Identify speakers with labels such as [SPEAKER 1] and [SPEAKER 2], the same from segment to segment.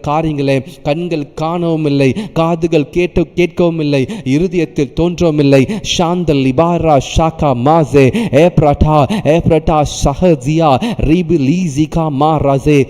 [SPEAKER 1] காரியங்களை கண்கள் காணவும் இல்லை, காதுகள் கேட்கவும் இல்லை, இருதயத்தில் தோன்றவும் இல்லை. ஷாந்தல் லிபாரா ஷாகா மாசே ஏப்ரட்டா ஷஹஜியா ரிபி லீசிகா மாராசே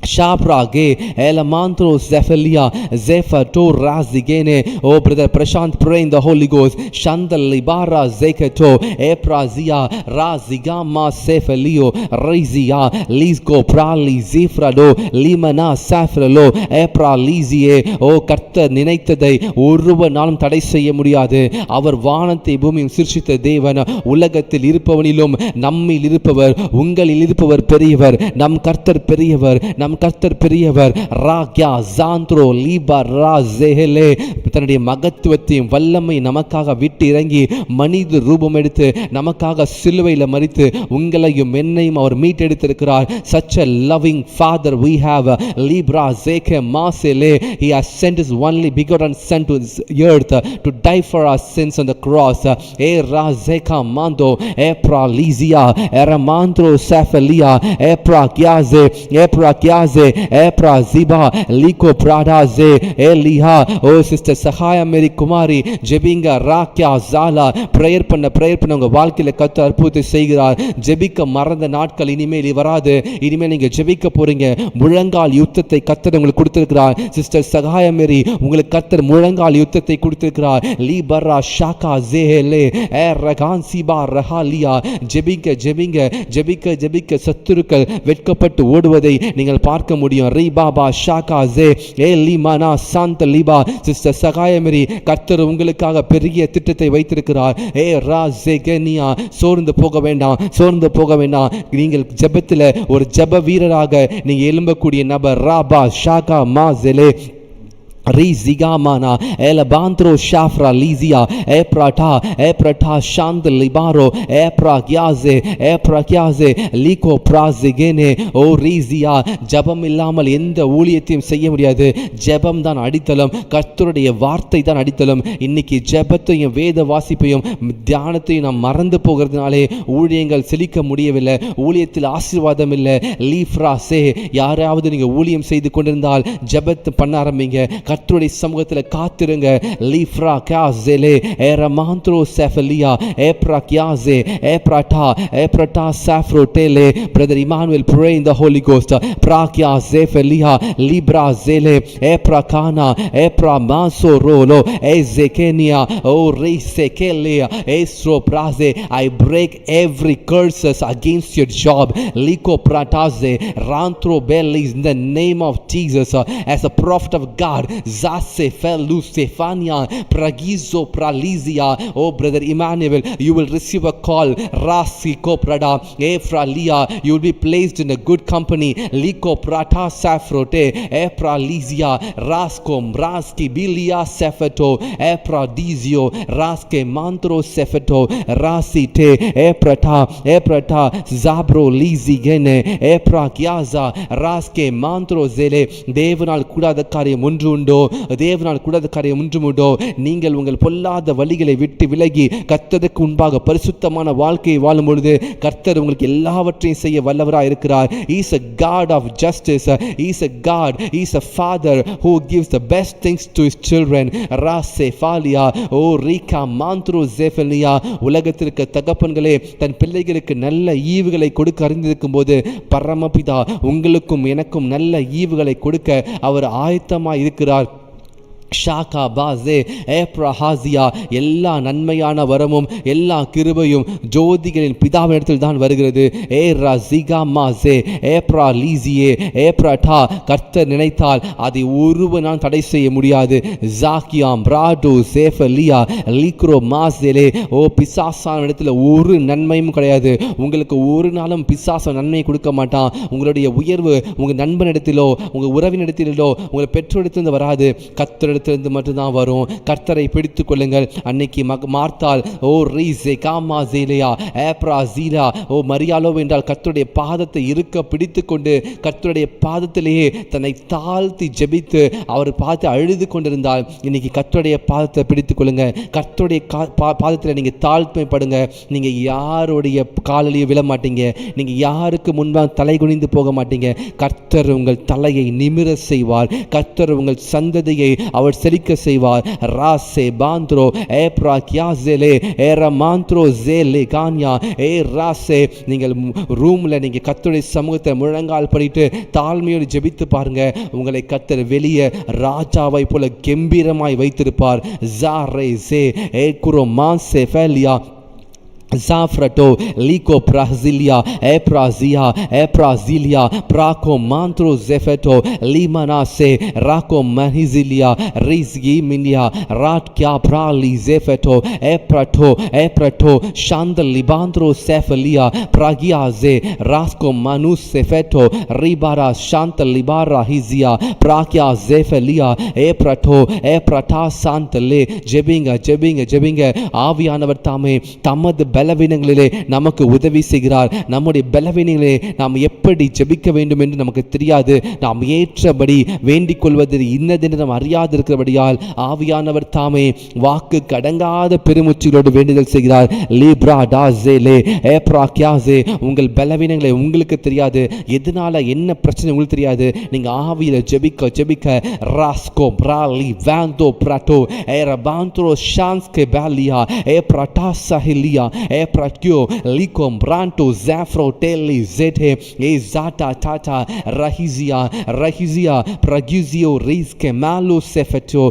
[SPEAKER 1] Shaprage Elamantro Zephelia Zephyr to Razigene. Oh brother Prashant, pray in the Holy Ghost. Shandal Libara Zeketo Eprazia Razigama Sephelio Rizia Lizgo Prali Zifrado Limana Safralo Epra Lizie. Oh கர்த்தர் நினைத்ததை ஒருவனாலும் தடை செய்ய முடியாது. அவர் வானத்தை பூமியும் சிருஷ்டித்த தேவன். உலகத்தில் இருப்பவனிலும் நம்மில் இருப்பவர், உங்களில் இருப்பவர் பெரியவர். நம் கர்த்தர் பெரியவர், நம் கர்த்தர் பெரியவர். ராக்யா ஜாந்த்ரோ லீபா ராசேஹலே. தன்னுடைய மகத்துவத்தையும் வல்லமை நமக்காக விட்டு இறங்கி மனித ரூபம் எடுத்து நமக்காக சிலுவையில் மரித்து உங்களையும் என்னையும் அவர் மீட்டெடுத்திருக்கிறார். such a loving father we have. libra zeke masele. He has sent his only begotten son to this earth to die for our sins on the cross. e razeka mando e pralizia eramantro safelia e prakyaze Epra Ziba Liko Pradaze Eliha. Oh sister Sahaya Mary Kumari ஜெபிங்க. ராக்யா ஜாலா prayer பண்ண உங்க வாழ்க்கையில கர்த்தர் அற்புதத்தை செய்கிறார். ஜெபிக்க மறந்த நாட்கள் இனிமேல் வராது. இனிமேல் நீங்க ஜெபிக்க போறீங்க. முழங்கால் யுத்தத்தை கர்த்தர் உங்களுக்கு கொடுத்திருக்கிறார். சிஸ்டர் சகாய மேரி, உங்களுக்கு கர்த்தர் முழங்கால் யுத்தத்தை கொடுத்திருக்கிறார். லீபரா ஷாகா ஜேஹலே ஏ ரகான் சிபா ரஹாலியா. ஜெபிக்க சத்துருக்கள் வெட்கப்பட்டு ஓடுவதை நீங்கள் பார்க்க முடியும். ரீபாபா ஷாகாசே ஏ லிமானா சாந்த லிபா. சிஸ்டர் சகாயமரி, கர்த்தர் உங்களுக்காக பெரிய திட்டத்தை வைத்திருக்கிறார். ஏ ராசெகனியா. சோர்ந்து போக வேண்டாம். நீங்கள் ஜெபத்தில் ஒரு ஜெப வீரராக நீங்க எழும்பக்கூடிய நபர். ராபா ஷாகா மாசெலே Rizigamana Elabantro Shafra Lizia Eprata Shand Libaro Eprakyaze Liko Prazigene. O Rizia. ஜபம் இல்லாமல் எந்த ஊழியத்தையும் செய்ய முடியாது. ஜபம் தான் அடித்தளம், கர்த்தருடைய வார்த்தை தான் அடித்தளம். இன்னைக்கு ஜபத்தையும் வேத வாசிப்பையும் தியானத்தையும் நாம் மறந்து போகிறதுனாலே ஊழியங்கள் செழிக்க முடியவில்லை, ஊழியத்தில் ஆசீர்வாதம் இல்லை. லீஃப்ராசே. யாராவது நீங்க ஊழியம் செய்து கொண்டிருந்தால் ஜபத்தை பண்ண ஆரம்பிங்க. கர்த்தருடைய சமூகத்தில் காத்திருங்க. லீஃப்ரா காசேலே ஏரமாந்த்ரோ செஃபலியா ஏப்ராக்யாசே ஏப்ரட்டா சாஃப்ரோடேலே. Brother Emmanuel, pray in the Holy Ghost. Prakya Zefelia Libra Zele Eprakana Epramasorolo Ezekenia O Resekelia Estro Praze. I break every curses against your job. Liko Prataze Rantro Bellis in the name of Jesus. As a prophet of God, Zase Felu Stefania Pragizo Pralizia. Oh brother Emmanuel, you will receive a call. Rasiko Prada Efralia. You will be placed in a good company. Liko Prata Safrote Epralizia Raskom Raski Bilia Sefeto Epradizio Raske Mantro Sefeto Rasite Eprata Zabro Lizigene Eprakyaza Raske Mantro Zele. தேவனால் கூடாத காரியம் ஒன்று உண்டோ? நீங்கள் உங்கள் பொல்லாத வழிகளை விட்டு விலகி கர்த்தருக்கு முன்பாக பரிசுத்தமான வாழ்க்கையை வாழும் பொழுது கர்த்தர் உங்களுக்கு எல்லாவற்றையும் செய்ய வல்லவராக இருக்கிறார். He is a God of justice. He is a God. He is a father who gives the best things to his children. Rasefalia O Rika Mantro Zephania. உலகத்திற்கு தகப்பன்களே தன் பிள்ளைகளுக்கு நல்ல ஈவுகளை கொடுக்க அறிந்திருக்கும் போது பரமபிதா உங்களுக்கும் எனக்கும் நல்ல ஈவுகளை கொடுக்க அவர் ஆயத்தமாய் இருக்கிறார். ஷாகா பாசே ஏப்ரஹாசியா. எல்லா நன்மையான வரமும் எல்லா கிருபையும் ஜோதிகளின் பிதாவினிடத்தில் தான் வருகிறது. ஏ ரசிகா மாசே ஏப்ரா லீசியே ஏப்ரட்டா. கர்த்தர் நினைத்தால் அதை ஒருவனால் தடை செய்ய முடியாது. ஜாக்கியாம் பிராடோ சேஃபலியா லீக்ரோ மாசேலே. ஓ பிசாசான இடத்துல ஒரு நன்மையும் கிடையாது. உங்களுக்கு ஒரு நாளும் பிசாச நன்மை கொடுக்க மாட்டான். உங்களுடைய உயர்வு உங்கள் நண்பனிடத்திலோ உங்கள் உறவினிடத்திலோ உங்கள் பெற்றோரிடத்திலிருந்து வராது. கர்த்தர் உங்களிடத்திலிருந்து மட்டும்தான் வரும். கர்த்தரை பிடித்து கொள்ளுங்கள். அன்னைக்கு மார்த்தாள் ஓ ரீசே காமா ஜீலியா ஏப்ரா ஜீலா ஓ மரியாளோ என்றால் கர்த்தருடைய பாதத்தை இருக்க பிடித்து கொண்டு கர்த்தருடைய பாதத்திலேயே தன்னை தாழ்த்தி ஜெபித்து அவர் பார்த்து அழுது கொண்டிருந்தால், இன்னைக்கு கர்த்தருடைய பாதத்தை பிடித்து கொள்ளுங்க. கர்த்தருடைய பாதத்தில் நீங்க தாழ்மைப்படுங்க. நீங்க யாருடைய காலிலேயே விழ மாட்டீங்க. நீங்க யாருக்கு முன்பாக தலை குனிந்து போக மாட்டீங்க. கர்த்தர் உங்கள் தலையை நிமிர செய்வார். கர்த்தர் உங்கள் சந்ததியை அவர் செழிக்க செய்வார். ராசே பாந்த்ரோ ஏப்ரா கியாசேலே ஏர மாந்த்ரோ ஜேலே கான்யா ஏ ராசே. நீங்கள் ரூம்ல நீங்க கர்த்தருடைய சமூகத்தை முழங்கால் படிட்டு தாழ்மையோடு ஜெபித்து பாருங்க. உங்களை கர்த்தர் வெளியே ராஜாவை போல கம்பீரமாய் வைத்திருப்பார். ஜாரே J ஏகுரோ மான்சே ஃபேலியா Zafrato, Liko Brazilia, Eprazilia, Praco Mantro Zefeto, Limanase, Rako Mahizilia, Rizgi Minia, Ratkya Prali Zefeto, Eprato, Shandal Libandro Cefalia, Pragiaze, Rasko Manus Sefeto, Ribara Shantal Libara Hizia, Prakya Zefelia, Eprata Santale, Jebinga, ஆவியானவர் தாமே தமது பலவீனங்களிலே நமக்கு உதவி செய்கிறார். நம்முடைய பலவீனங்களிலே நாம் எப்படி ஜெபிக்க வேண்டும் என்று நமக்கு தெரியாது. நாம் ஏற்றபடி வேண்டிக் கொள்வது இன்னதென்று நாம் அறியாது இருக்கிறபடியால் ஆவியானவர் தாமே வாக்கு கடங்காத பெருமூச்சுகளோடு வேண்டுதல் செய்கிறார். லீப்ரா டாசேலே ஏப்ரா கியாசே. உங்கள் பலவீனங்களை உங்களுக்கு தெரியாது. எதனால என்ன பிரச்சனை உங்களுக்கு தெரியாது. நீங்க ஆவியில ஜெபிக்க ராஸ்கோ பிராலி வாந்தோ பிராட்டோ ஏரபாந்த்ரோ ஷான்ஸ்கே பாலியா ஏப்ரா சஹிலியா Eprakyo likom branto zafro teli zete ezata tata rahizia praguzio riske malo sefeto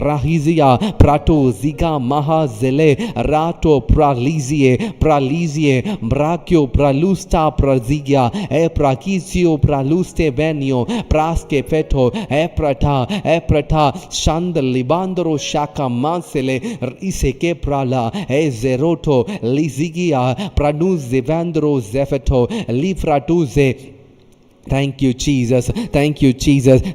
[SPEAKER 1] rahizia prato ziga mahazele rato pralizie brakyo pralusta prazigia eprakizio praluste venio praske feto eprata shandal libandro shaka mansele iseke prala Zeroto, Lizigia, Praduz, Zevandro, Zefeto, Lifratuze. Thank you Jesus.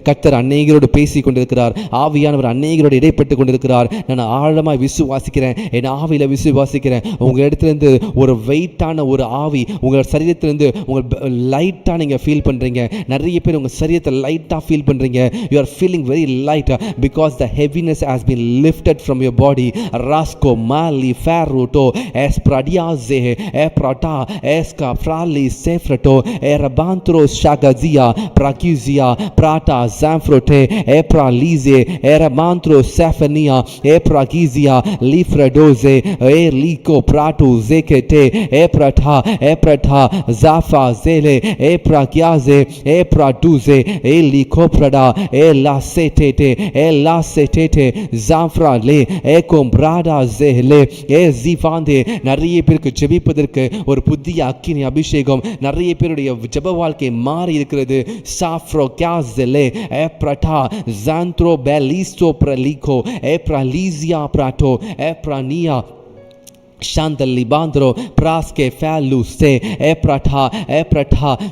[SPEAKER 1] கர்த்தர் அநேகரோடு பேசி கொண்டிருக்கிறார். ஆவியானவர் அநேகரோடு இடைப்பட்டு கொண்டிருக்கிறார். நான் ஆழமாய் விசுவாசிக்கிறேன். என் ஆவியில விசுவாசிக்கிறேன். உங்கள் இடத்துலேருந்து ஒரு வெயிட்டான ஒரு ஆவி உங்கள் சரீரத்திலிருந்து உங்கள் லைட்டாக நீங்கள் ஃபீல் பண்ணுறீங்க. நிறைய பேர் உங்கள் சரீரத்தை லைட்டாக ஃபீல் பண்ணுறீங்க. You are feeling very light because the heaviness has been lifted from your body. ராஸ்கோ மாலி ஃபேரோட்டோ எஸ்ப்ராடியாசே எப்ராட்டா எஸ்கா ஃப்ராலி சேஃப்ரட்டோ எரபாந்த்ரோ Gazia, Prakizia, Prata, Zamfrote, Epralize, Eramantro, Safania, Eprakizia, Lifredoze, Erliko, Prato, Zekete, Eprata, Zafa, Zele, Eprakiaze, Epraduze, Elikoprada, Elasetete, Zamfra, Le, Ekombrada, Zele, Ezifande. நிறைய பேருக்கு ஜெபிப்பதற்கு ஒரு புதிய அக்கினி அபிஷேகம் நிறைய பேருடைய ஜெப வாழ்க்கை மாறி இருக்கிறது. சாஃப்ரோ கியாசெலே ஏப்ரட்டா ஜாந்த்ரோ பெலிஸ்டோ பிரலிகோ ஏப்ரலீசியா பிராட்டோ ஏப்ரானியா Shandal Libandro Praske Faluste Eprata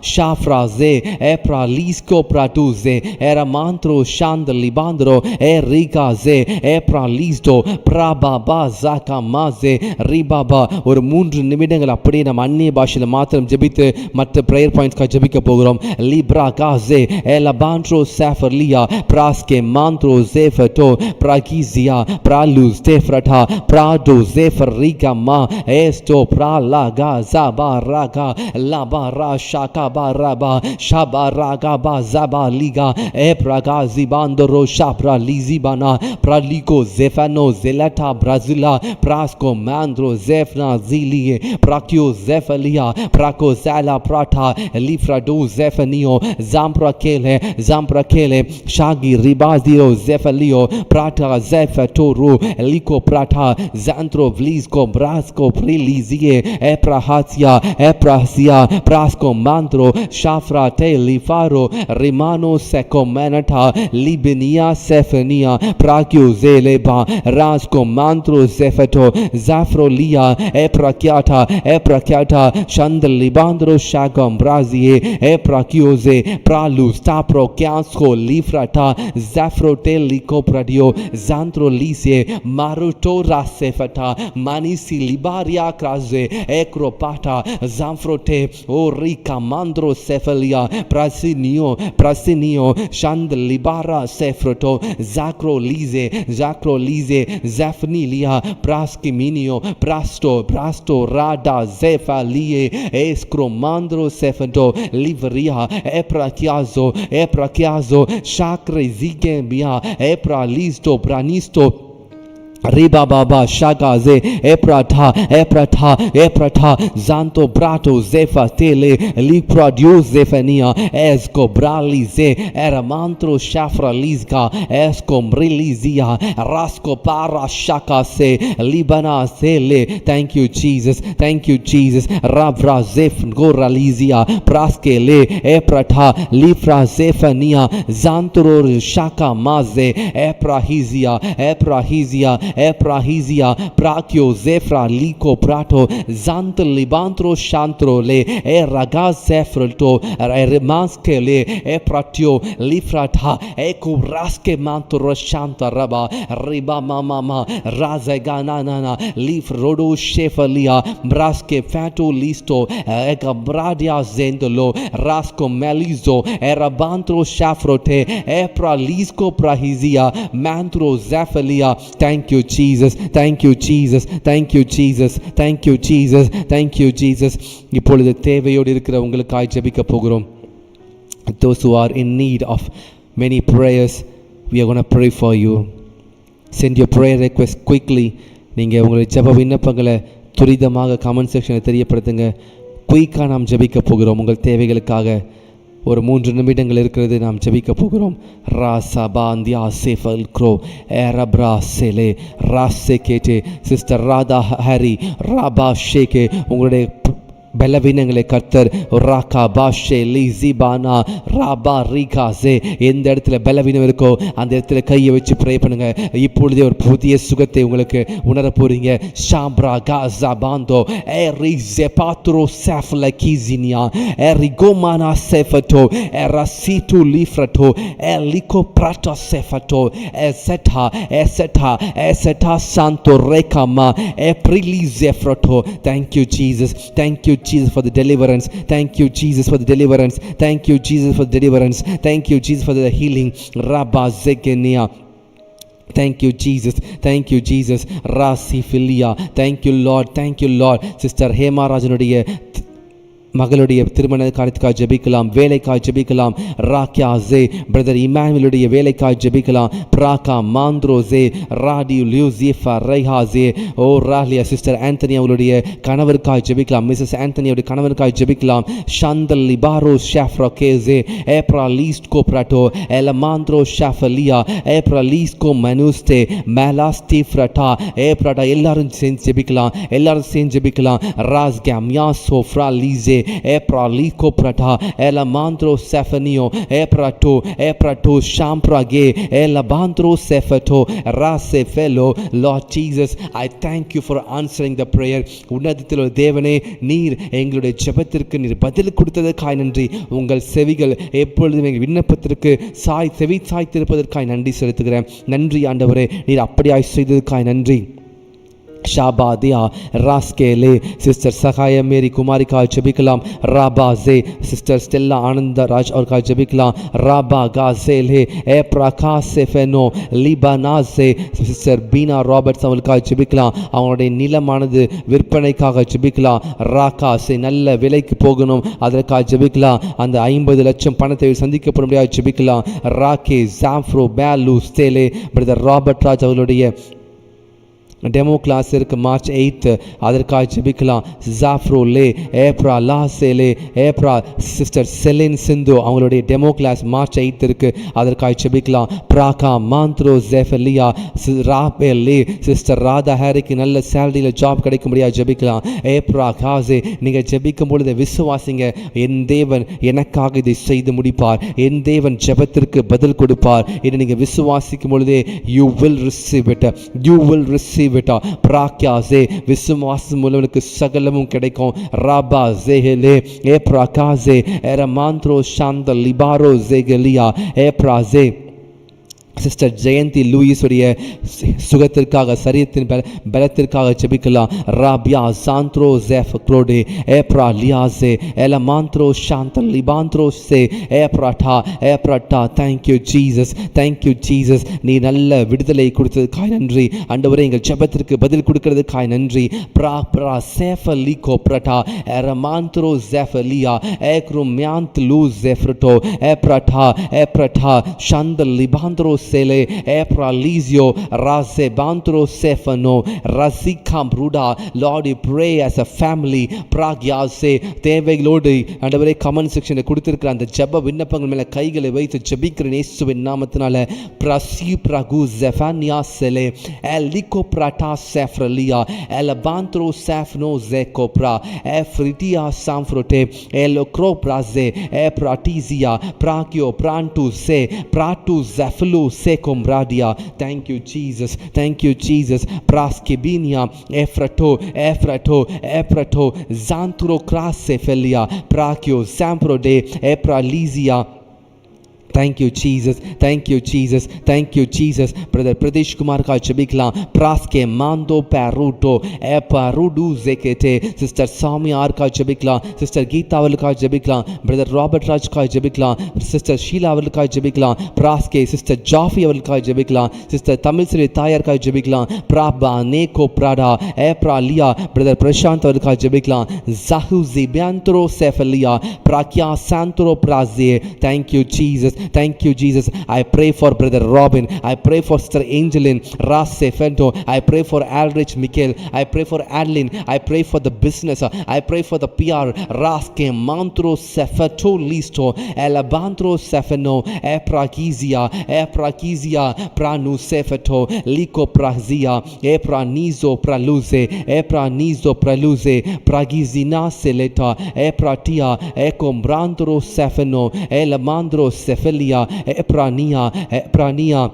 [SPEAKER 1] Shafraze Epra Lisko Pratuze Eramantro Shandal Libandro Erigaze Epra Listo Prababa Zaka Maze Ribaba. ஒரு 3 நிமிடங்கள் அப்படியே நம்ம அந்நிய பாஷையில் மாத்திரம் ஜெபித்து மற்ற பிரேயர் பாயிண்ட்ஸ்க்காக ஜெபிக்க போகிறோம். Libra Gaze Elabantro Saferlia Praske Mantro Zefato Pragizia Praluz Tefrata Prado Zeferriga Ma esto pralaga zabaraga labara shakabaraba shabaraga bazabaliga epraga zibandoro shabra lizibana praliko zefano zelata brazila prasko mandro zefna zilie prakyo zefalia prako zala prata lifrado zefanio zamprakele shagi ribazio zefalio prata zefatoru liko prata zantro vlisko Brasco Prilizie Eprahatia Eprasia Brasco Mandro Shafra Te Lifaro Rimano Secomenata Libinia Sefania Prakio Zeleba Rasco Mandro Zefeto Zafrolia Eprakiata Shandal Libandro Shagam Brazie Eprakioze Pralu Stapro Kiansko Lifrata Zafrote Lico Pradio Zantro Lise Maruto Rasefata Manisi Libaria Kraze Ekropata Zamfrote Orica Mandro Cefalia Prasinio Shandal Libara Sefroto Zacro Lise Zafnilia Praskiminio Prasto Rada Zefalie Escromandro Sefento Livria Eprachiazo Shakre Zigembia Epralisto Branisto Riba Baba Shagaze Eprata Zanto Brato Zefa Tele Lipradio Zefania Esco Bralize Eramantro Shafra Lizga Esco Mrilizia Rasco Para Shakase Libana Sele. Thank you Jesus Rabra Zef Goralizia Praskele Eprata Lifra Zefania Zantro Shaka Maze Eprahizia Prakio Zefra Liko Prato Zant Libantro Shantro Le Raga Zefralto Remaskele Epratio Lifrata Eko Raske Mantro Shanta Raba Riba Mama Razeganana Lif Rodo Shefalia Braske Fato Listo Ega Bradia Zendolo Rasko Melizo Erabantro Shafrote Epra Lisko Prahizia Mantro Zafalia. Thank you Jesus இப்பொழுது தேவையோடு இருக்கிற உங்களுக்காய் ஜெபிக்க போகிறோம். Those who are in need of many prayers, we are going to pray for you. Send your prayer request quickly. நீங்கள் உங்களுடைய ஜெப விண்ணப்பங்களை துரிதமாக கமெண்ட் செக்ஷனில் தெரியப்படுத்துங்க. குயிக்காக நாம் ஜெபிக்க போகிறோம். உங்கள் தேவைகளுக்காக ஒரு 3 நிமிடங்கள் இருக்கிறது. நாம் ஜெபிக்க போகிறோம். ராசாபாந்தியா சேஃபல் க்ரோ ஏரப்ரா செலே ராசேகேட்டே சிஸ்டர் ராதா ஹரி ராபா ஷேகே உங்களுடைய பலவீனங்களை கர்த்தர் ராகா பாஷே லிசிபானா ராபா ரிகாசே எந்த இடத்துல பலவீனம் இருக்கோ அந்த இடத்துல கையை வச்சு ப்ரே பண்ணுங்க. இப்பொழுதே ஒரு புதிய சுகத்தை உங்களுக்கு உணர போறீங்க. ஷாப்ரா காசா பாந்தோ எரிசே பாத்ரோ சாஃப்ல கீசினியா எரிகோமானா செஃபட்டோ எராசிட்டு லிஃப்ரட்டோ எலிகோ Prata செஃபட்டோ எசெட்டா Santho ரேகாமா எப்ரிலிசே ஃப்ரட்டோ. Thank you Jesus for the deliverance. Thank you Jesus for the deliverance. Thank you Jesus for the deliverance. Thank you Jesus for the healing. Rabba Zegenia. Thank you Jesus. Rasi Filia. Thank you Lord. Sister Hema Rajanuடைய மகளுடைய திருமண காரியத்துக்காக ஜெபிக்கலாம். வேலைக்காக ஜெபிக்கலாம். ராக்கியா J brother இமானுவேலுடைய வேலைக்காக ஜெபிக்கலாம். பிராகா மாந்த்ரோசே ராடி லியூசிஃபா ரைஹாசே ஓ Ralliah sister Anthony அவங்களுடைய கணவருக்காக ஜெபிக்கலாம். மிஸ்ஸஸ் ஆந்தனியோட கணவருக்காக ஜெபிக்கலாம். ஷந்தல் லிபாரோ ஷாஃப்ரா கேசே ஏப்ரா லீஸ்ட்கோ பிராட்டோ எலமாந்த்ரோ ஷாஃபலியா ஏப்ரா லீஸ்கோ மனுஸ்டே மேலாஸ்டி ஃப்ரட்டா ஏப்ராடா எல்லாரும் சேர்ந்து ஜெபிக்கலாம். ராஸ் கேம்யா சோஃப்ரா லீசே Epra liko prata elamandro sefanio eprato shamprage elabandro sefato rase fellow. Lord Jesus, I thank you for answering the prayer. உன்னதத்தில் தேவனே நீர் எங்களுடைய ஜெபத்திற்கு நீர் பதில் கொடுத்ததற்காய் நன்றி. உங்கள் செவிகள் எப்பொழுதும் எங்கள் விண்ணப்பத்திற்கு செவி சாய்த்திருப்பதற்காய் நன்றி செலுத்துகிறேன். நன்றி ஆண்டவரே, நீர் அப்படியாய் செய்ததற்காய் நன்றி. ஷாபாதியா ராஸ்கேலே சிஸ்டர் சகாய மேரி குமாரிக்காக ஜெபிக்கலாம். ராபாசே சிஸ்டர் ஸ்டெல்லா ஆனந்தராஜ் அவருக்காக ஜெபிக்கலாம். ராபா காசேலே ஏப்ரா காசெஃபெனோ லிபானாசே சிஸ்டர் பீனா ராபர்ட்ஸ் அவர்களுக்காக ஜெபிக்கலாம். அவங்களுடைய நிலமானது விற்பனைக்காக ஜெபிக்கலாம். ராகாசே நல்ல விலைக்கு போகணும், அதற்காக ஜெபிக்கலாம். அந்த 50 லட்சம் பணத்தை சந்திக்கப்பட முடியாது ஜெபிக்கலாம். ராகே ஜாஃப்ரோ பேலு ஸ்டேலே பிரதர் ராபர்ட் ராஜ் அவர்களுடைய டெமோ கிளாஸ் இருக்குது மார்ச் 8th, அதற்காக ஜெபிக்கலாம். ஜாஃப்ரோ லே, ஏப்ரா லாசேலே, ஏப்ரா சிஸ்டர் செலின் சிந்து அவங்களுடைய டெமோ கிளாஸ் மார்ச் 8th இருக்குது, அதற்காக ஜெபிக்கலாம். பிராகா மாந்த்ரோ ஜெஃபலியா ராபே லே, சிஸ்டர் ராதா ஹேரிக்கு நல்ல சேலரியில் ஜாப் கிடைக்க முடியாது ஜெபிக்கலாம். ஏப்ரா காசே, நீங்கள் ஜெபிக்கும் பொழுது விசுவாசிங்க, என் தேவன் எனக்காக இதை செய்து முடிப்பார், என் தேவன் ஜெபத்திற்கு பதில் கொடுப்பார் என்று நீங்கள் விசுவாசிக்கும் பொழுதே you will receive it, you will receive it. பிராக்யாசே, விசுவாசம் மூலவனுக்கு சகலமும் கிடைக்கும். ராபா ஜெஹலே ஏப்ராகாசே எரமாந்த்ரோ ஷாந்த லிபாரோ ஜெகலியா ஏப்ராசே. சிஸ்டர் ஜெயந்தி லூயிஸுடைய சுகத்திற்காக சரீரத்தின் பலத்திற்காக ஜெபிக்கலாம். ராபியா சாந்த்ரோ ஜெஃப் க்ரோடே ஏப்ரா லியாசே எலமாந்த்ரோ ஷாந்த லிபாந்த்ரோ சே ஏப்ராட்டா ஏப்ராட்டா. Thank you Jesus, thank you Jesus. நீ நல்ல விடுதலை கொடுத்ததுக்காய் நன்றி ஆண்டவரே, எங்கள் ஜெபத்திற்கு பதில் கொடுக்கிறதுக்காய் நன்றி. பிரா பிரா சேஃப லீகோ பிரட்டா எரமாந்த்ரோ Jeff Leah ஏக்ரும் மியாந்த் Lu ஜெஃப்ரட்டோ ஏப்ராட்டா ஏப்ராட்டா Shantha லிபாந்த்ரோ Sele Epra Lizio Raze Bantro Sefano Razika Bruda. Lord, we pray as a family. Pragyase தேவைகளோடு ஆண்டவரே கமெண்ட் செக்ஷனில் கொடுத்திருக்கிற அந்த ஜெப விண்ணப்பங்கள் மேலே கைகளை வைத்து ஜெபிக்கிற இயேசுவின் நாமத்தினால பிரசி பிரகு ஜெஃபானியா செலே எலிகோ பிரட்டா செஃப்ரலியா எலபாந்த்ரோ செஃப்னோ ஜெகோப்ரா எஃப்ரிட்டியா சாம்ஃப்ரோட்டே எலோக்ரோ பிராசே எப்ராட்டிசியா பிராகியோ brand say Pratt ஜெஃப்லு Sekom Radia. Thank you Jesus, thank you Jesus. Praskibinia Efrato Efrato Efrato Zantro Krasefelia Prakio Samprode Epralizia. Thank you Jesus, thank you Jesus, thank you Jesus. Brother Pradesh Kumar ka jebikla praske mando paruto eparudu zekete. Sister Sami R ka jebikla, Sister Geeta aval ka jebikla, Brother Robert Raj ka jebikla, Sister Sheila aval ka jebikla praske, Sister Jaffi aval ka jebikla, Sister Tamil Sri Tayar ka jebikla praba neko prada epra lia, Brother Prashant aval ka jebikla zahu zibyantro sefalia prakya santro praze. Thank you Jesus, thank you Jesus. I pray for Brother Robin, I pray for Sister Angeline Ras Sefento, I pray for Aldrich Michael, I pray for Adeline, I pray for the business, I pray for the PR Raske Mantro Sefeto Listo Elabantro Sefeno Eprakizia Pranu Sefeto Liko Prazia Epranizo Praluze Pragizina Seleta Epratia Ekombrantro Sefeno Elamandro Sefelia Eprania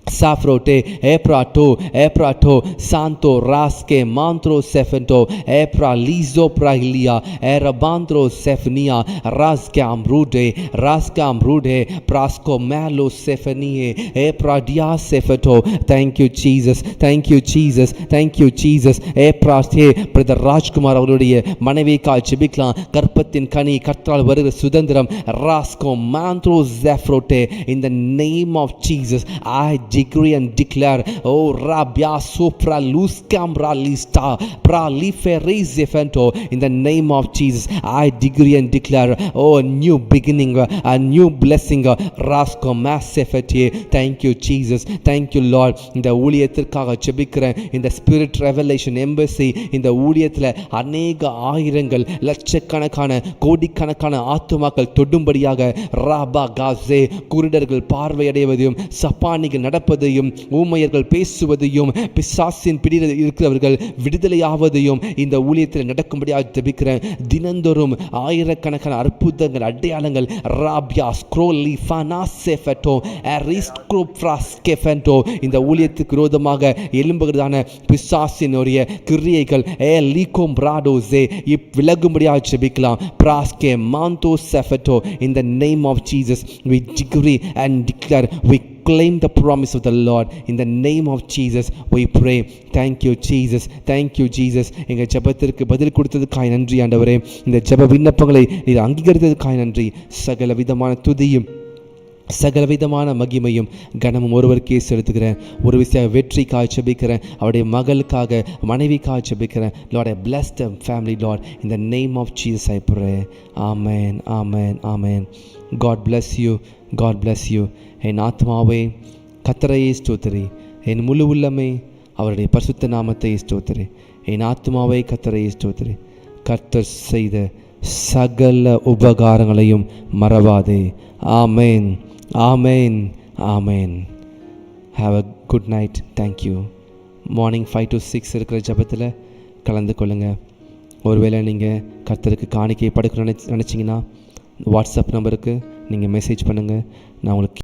[SPEAKER 1] Safrote Eprato Santo Raske Mantro Sefento Epra Lizo Prahilia Erabandro Sefnia Raskam Rude Prasco Malo Sefenie Epradia Sefeto. Thank you Jesus, thank you Jesus, thank you Jesus. Eprate Brother Rajkumar அவருடைய மனைவிக்காய் ஜெபிக்கலாம். கற்பத்தின் கனி கர்த்தரால் வருகிற சுதந்திரம் Rasko Mantro Zefrote. In the name of Jesus I decree and declare, oh Rabia Sopra Luskambra Lista Praliferezefento. In the name of Jesus I decree and declare, oh a new beginning, a new blessing. Rasko Massefete. Thank you Jesus, thank you Lord. இந்த ஊழியத்திற்காக ஜெபிக்கிறேன். இந்த spirit revelation embassy இந்த ஊழியத்தில் அநேக ஆயிரங்கள் லட்சக்கணக்கான கோடிக்கணக்கான ஆத்துமாக்கள் தொடும்படியாக ராபா காசே குருடர்கள் பார்வையடைவதையும் சப்பானிகள் நடப்பதையும் ஊமையர்கள் பேசுவதையும் பிசாசின் பிடியில் இருக்கிறவர்கள் விடுதலையாவதையும் இந்த ஊழியத்தில் நடக்கும்படியாக ஜெபிக்கிறேன். தினந்தோறும் ஆயிரக்கணக்கான அற்புதங்கள் அடையாளங்கள் ராபியா ஸ்க்ரோலி ஃபனாசெஃபெட்டோ அரிஸ்ட்ரோப்ராஸ்கெஃபென்டோ இந்த ஊழியத்துக்கு விரோதமாக எழும்புகிறதான பிசாசினுடைய கிரியைகள் லீகோம் பிராடோசே விலகும்படியாக ஜெபிக்கலாம். பிராஸ்கே மாந்தோ செஃபெட்டோ. In the name of Jesus we decree and declare, we claim the promise of the Lord. In the name of Jesus we pray. Thank you Jesus, thank you Jesus. எங்கள் ஜெபத்திற்கு பதில் கொடுத்ததுக்காய் நன்றி ஆண்டவரே. இந்த ஜெப விண்ணப்பங்களை நீர் அங்கீகரித்ததுக்காய் நன்றி. சகல விதமான துதியும் சகலவிதமான மகிமையும் கனமும் ஒருவருக்கே செலுத்துகிறேன். ஒரு விஷயம் வெற்றிக்காக ஜெபிக்கிறேன். அவருடைய மகளுக்காக மனைவிக்காக ஜெபிக்கிறேன். Lord, I bless them family Lord. In the name of Jesus I pray. Amen, amen, amen. God bless you, God bless you. என் ஆத்மாவே கர்த்தரையே ஸ்தோத்திரி, என் முழு உள்ளமே அவருடைய பரிசுத்த நாமத்தை ஸ்தோத்திரி. என் ஆத்துமாவை கர்த்தரை ஸ்தோத்திரி. கர்த்தர் செய்த சகல உபகாரங்களையும் மறவாதே. ஆமேன், ஆமேன், ஆமேன். Have a good night. Thank you. Morning 5 to 6 இருக்கிற ஜபத்தில் கலந்து கொள்ளுங்கள். ஒருவேளை நீங்கள் கர்த்தருக்கு காணிக்கை படுக்கணும்னு நினச்சிங்கன்னா வாட்ஸ்அப் நம்பருக்கு நீங்கள் மெசேஜ் பண்ணுங்கள். நான் உங்களுக்கு